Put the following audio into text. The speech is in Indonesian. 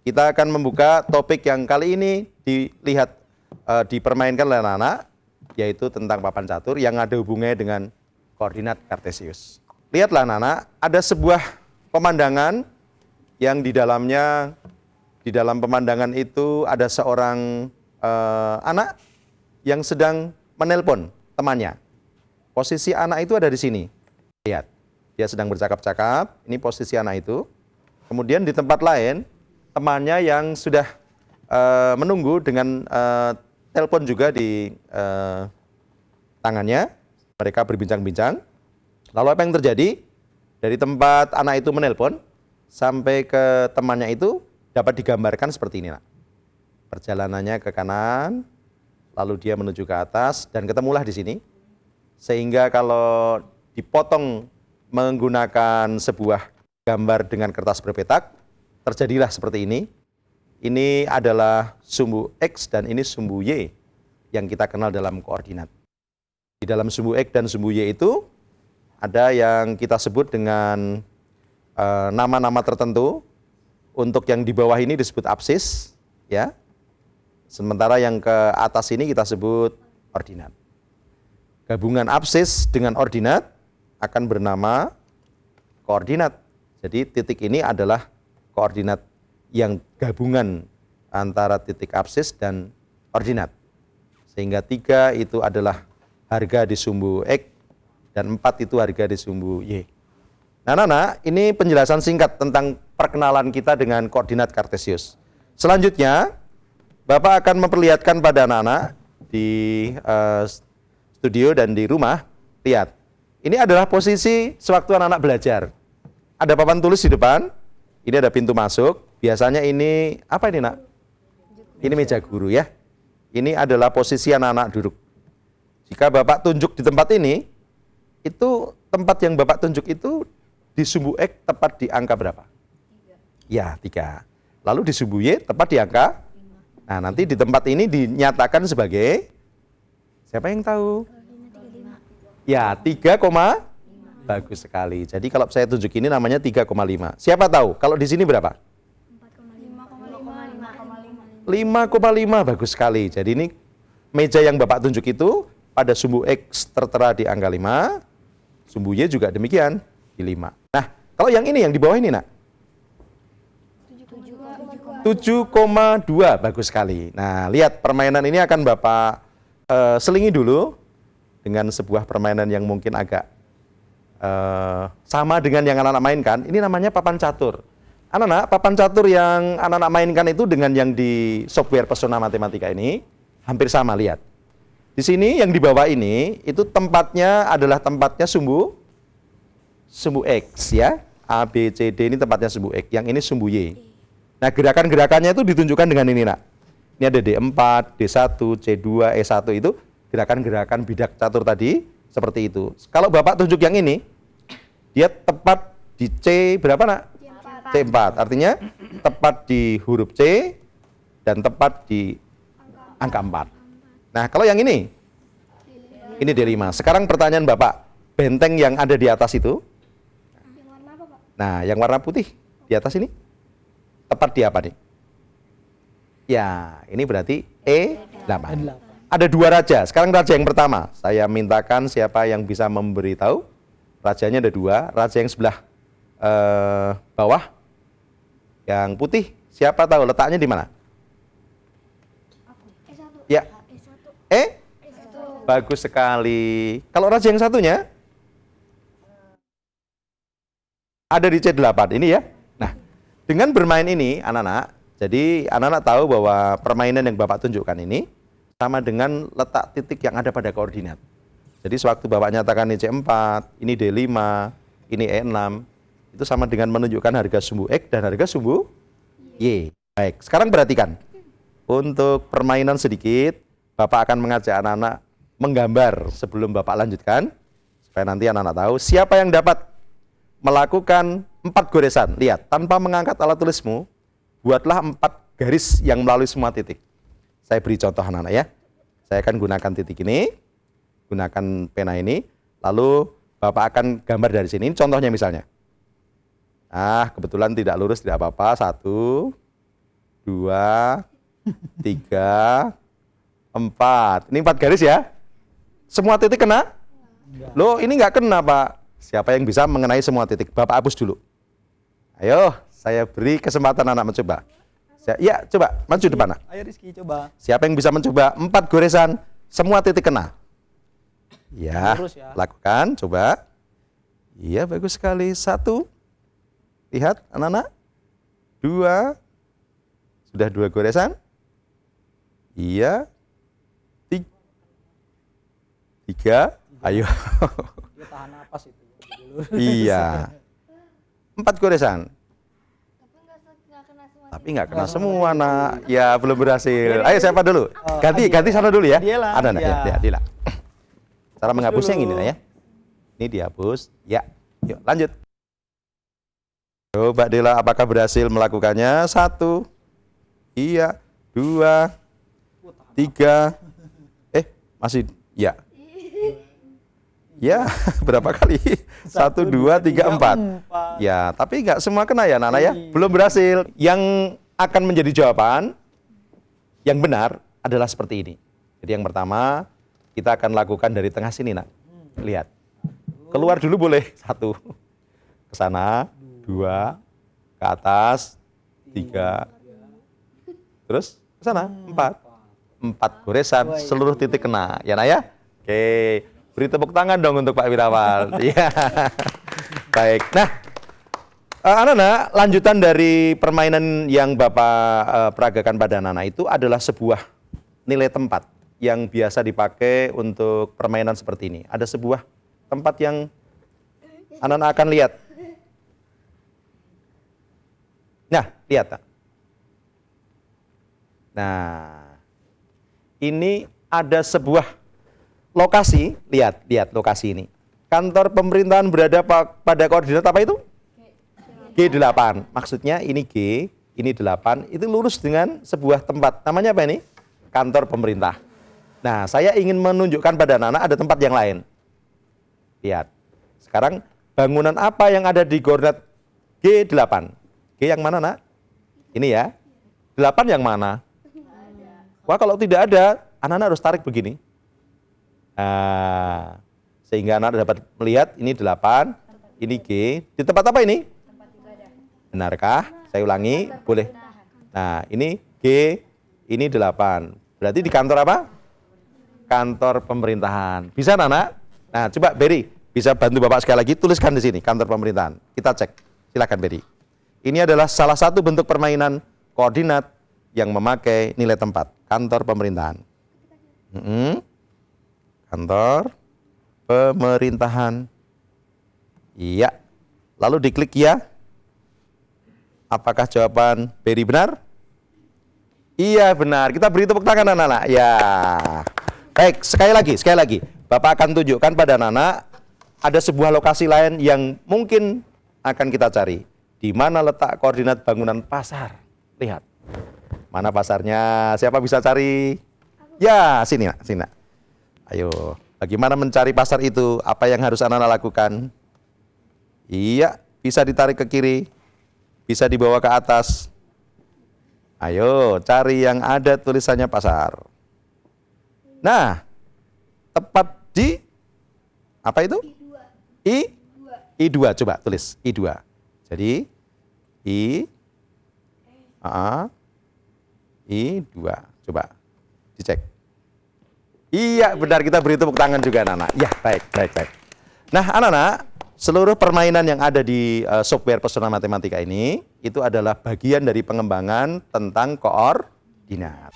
Kita akan membuka topik yang kali ini dipermainkan oleh anak-anak, yaitu tentang papan catur yang ada hubungannya dengan koordinat kartesius. Lihatlah anak-anak, ada sebuah pemandangan yang di dalam pemandangan itu ada seorang anak yang sedang menelpon temannya. Posisi anak itu ada di sini. Lihat, dia sedang bercakap-cakap, ini posisi anak itu. Kemudian di tempat lain, temannya yang sudah menunggu dengan telepon juga di tangannya. Mereka berbincang-bincang. Lalu apa yang terjadi? Dari tempat anak itu menelpon sampai ke temannya itu dapat digambarkan seperti ini. Perjalanannya ke kanan, lalu dia menuju ke atas dan ketemulah di sini. Sehingga kalau dipotong menggunakan sebuah gambar dengan kertas berpetak, terjadilah seperti ini. Ini adalah sumbu X dan ini sumbu Y yang kita kenal dalam koordinat. Di dalam sumbu X dan sumbu Y itu ada yang kita sebut dengan nama-nama tertentu. Untuk yang di bawah ini disebut absis, ya. Sementara yang ke atas ini kita sebut ordinat. Gabungan absis dengan ordinat akan bernama koordinat. Jadi titik ini adalah koordinat yang gabungan antara titik absis dan ordinat. Sehingga 3 itu adalah harga di sumbu X dan 4 itu harga di sumbu Y. Nah, anak-anak, ini penjelasan singkat tentang perkenalan kita dengan koordinat kartesius. Selanjutnya, Bapak akan memperlihatkan pada anak-anak di studio dan di rumah. Lihat, ini adalah posisi sewaktu anak-anak belajar. Ada papan tulis di depan, ini ada pintu masuk. Biasanya ini, apa ini nak? Ini meja guru ya. Ini adalah posisi anak-anak duduk. Jika Bapak tunjuk di tempat ini, itu tempat yang Bapak tunjuk itu di sumbu X tepat di angka berapa? 3. Ya, 3. Lalu di sumbu Y tepat di angka 5. Nah, nanti di tempat ini dinyatakan sebagai, siapa yang tahu? 5. Ya, 3, bagus sekali. Jadi kalau saya tunjuk ini namanya 3,5. Siapa tahu? Kalau di sini berapa? 5,5. Bagus sekali. Jadi ini meja yang Bapak tunjuk itu pada sumbu X tertera di angka 5, sumbu Y juga demikian di 5. Nah, kalau yang ini yang di bawah ini nak? 7,2. Bagus sekali. Nah, lihat permainan ini akan Bapak selingi dulu dengan sebuah permainan yang mungkin agak sama dengan yang anak-anak mainkan. Ini namanya papan catur. Anak-anak, papan catur yang anak-anak mainkan itu dengan yang di software Pesona Matematika ini hampir sama, lihat. Di sini yang di bawah ini itu tempatnya adalah tempatnya sumbu X ya. A, B, C, D ini tempatnya sumbu X. Yang ini sumbu Y. Nah, gerakan-gerakannya itu ditunjukkan dengan ini nak. Ini ada D4, D1, C2, E1 itu gerakan-gerakan bidak catur tadi seperti itu. Kalau Bapak tunjuk yang ini, dia tepat di C berapa nak? C4. Artinya tepat di huruf C dan tepat di angka 4. Nah, kalau yang ini D5. Sekarang pertanyaan Bapak, benteng yang ada di atas itu? Nah, yang warna putih di atas ini? Tepat di apa nih? Ya, ini berarti E8. Ada 2 raja. Sekarang raja yang pertama. Saya mintakan siapa yang bisa memberitahu. Rajanya ada 2. Raja yang sebelah bawah. Yang putih. Siapa tahu letaknya di mana? Ya. Bagus sekali. Kalau raja yang satunya? Ada di C8. Ini ya. Nah, dengan bermain ini anak-anak, jadi anak-anak tahu bahwa permainan yang Bapak tunjukkan ini sama dengan letak titik yang ada pada koordinat. Jadi sewaktu Bapak nyatakan ini C4, ini D5, ini E6, itu sama dengan menunjukkan harga sumbu X dan harga sumbu Y. Baik, sekarang perhatikan. Untuk permainan sedikit, Bapak akan mengajak anak-anak menggambar sebelum Bapak lanjutkan, supaya nanti anak-anak tahu siapa yang dapat melakukan 4 goresan. Lihat, tanpa mengangkat alat tulismu, buatlah 4 garis yang melalui semua titik. Saya beri contoh anak-anak ya. Saya akan gunakan titik ini, gunakan pena ini, lalu Bapak akan gambar dari sini. Ini contohnya misalnya. Kebetulan tidak lurus, tidak apa-apa. 1, 2, 3, 4. Ini 4 garis ya? Semua titik kena? Loh, ini nggak kena, Pak. Siapa yang bisa mengenai semua titik? Bapak hapus dulu. Ayo, saya beri kesempatan anak mencoba. Ya, coba maju depan, Nak. Ayo Rizky, coba. Siapa yang bisa mencoba 4 goresan, semua titik kena? Ya, Ya. lakukan, coba. Iya, bagus sekali. 1. Lihat, anak-anak. 2. Sudah 2 goresan. Iya. 3. Ayo. Dia tahan napas itu. Iya. 4 goresan. Tapi nggak kena semua, Nak. Ya, belum berhasil. Ayo, siapa dulu? Ganti sana dulu ya. Ada, Nak. Ya, Dila. Cara menghapusnya yang ini, Nak, ya. Ini dihapus. Ya, yuk lanjut. Coba Dila, apakah berhasil melakukannya? 1. Iya. 2. 3. Masih. Ya. Ya, berapa kali? 1, 2, 3, 4. Ya, tapi nggak semua kena ya, Nana ya. Belum berhasil. Yang akan menjadi jawaban yang benar adalah seperti ini. Jadi yang pertama, kita akan lakukan dari tengah sini, Nak. Lihat. Keluar dulu boleh. 1. Ke sana. 2. Ke atas. 3. Terus ke sana. 4. 4 goresan, seluruh titik kena. Ya, Nak ya? Oke. Beri tepuk tangan dong untuk Pak Wirawal. Iya. Baik. Nah, anak-anak, lanjutan dari permainan yang Bapak peragakan pada anak-anak itu adalah sebuah nilai tempat yang biasa dipakai untuk permainan seperti ini. Ada sebuah tempat yang anak-anak akan lihat. Nah, lihat. Nah, ini ada sebuah lokasi, lihat lokasi ini. Kantor pemerintahan berada pada koordinat apa itu? G8. Maksudnya ini G, ini 8, itu lurus dengan sebuah tempat. Namanya apa ini? Kantor pemerintah. Nah, saya ingin menunjukkan pada anak-anak ada tempat yang lain. Lihat. Sekarang bangunan apa yang ada di koordinat G8? G yang mana, Nak? Ini ya. 8 yang mana? Wah, kalau tidak ada, anak-anak harus tarik begini. Nah, sehingga anak dapat melihat ini 8, ini G. Di tempat apa ini? Benarkah? Saya ulangi, boleh. Nah, ini G, ini 8. Berarti di kantor apa? Kantor pemerintahan. Bisa, Nana? Nah, coba Beri, bisa bantu Bapak sekali lagi, tuliskan di sini, kantor pemerintahan. Kita cek. Silakan, Beri. Ini adalah salah satu bentuk permainan koordinat yang memakai nilai tempat, kantor pemerintahan. Kantor pemerintahan. Iya. Lalu diklik ya. Apakah jawaban Beri benar? Iya, benar. Kita beri tepuk tangan, anak-anak. Ya. Baik, sekali lagi. Bapak akan tunjukkan pada anak-anak ada sebuah lokasi lain yang mungkin akan kita cari. Di mana letak koordinat bangunan pasar? Lihat. Mana pasarnya? Siapa bisa cari? Ya, sini, Nak. Sini, Nak. Ayo, bagaimana mencari pasar itu? Apa yang harus anak-anak lakukan? Iya, bisa ditarik ke kiri, bisa dibawa ke atas. Ayo, cari yang ada tulisannya pasar. Nah, tepat di apa itu? I2. Coba tulis I2. Jadi I2. Coba dicek. Iya, benar, kita beri tepuk tangan juga, anak-anak. Ya, baik. Nah, anak-anak, seluruh permainan yang ada di software Pesona Matematika ini, itu adalah bagian dari pengembangan tentang koordinat.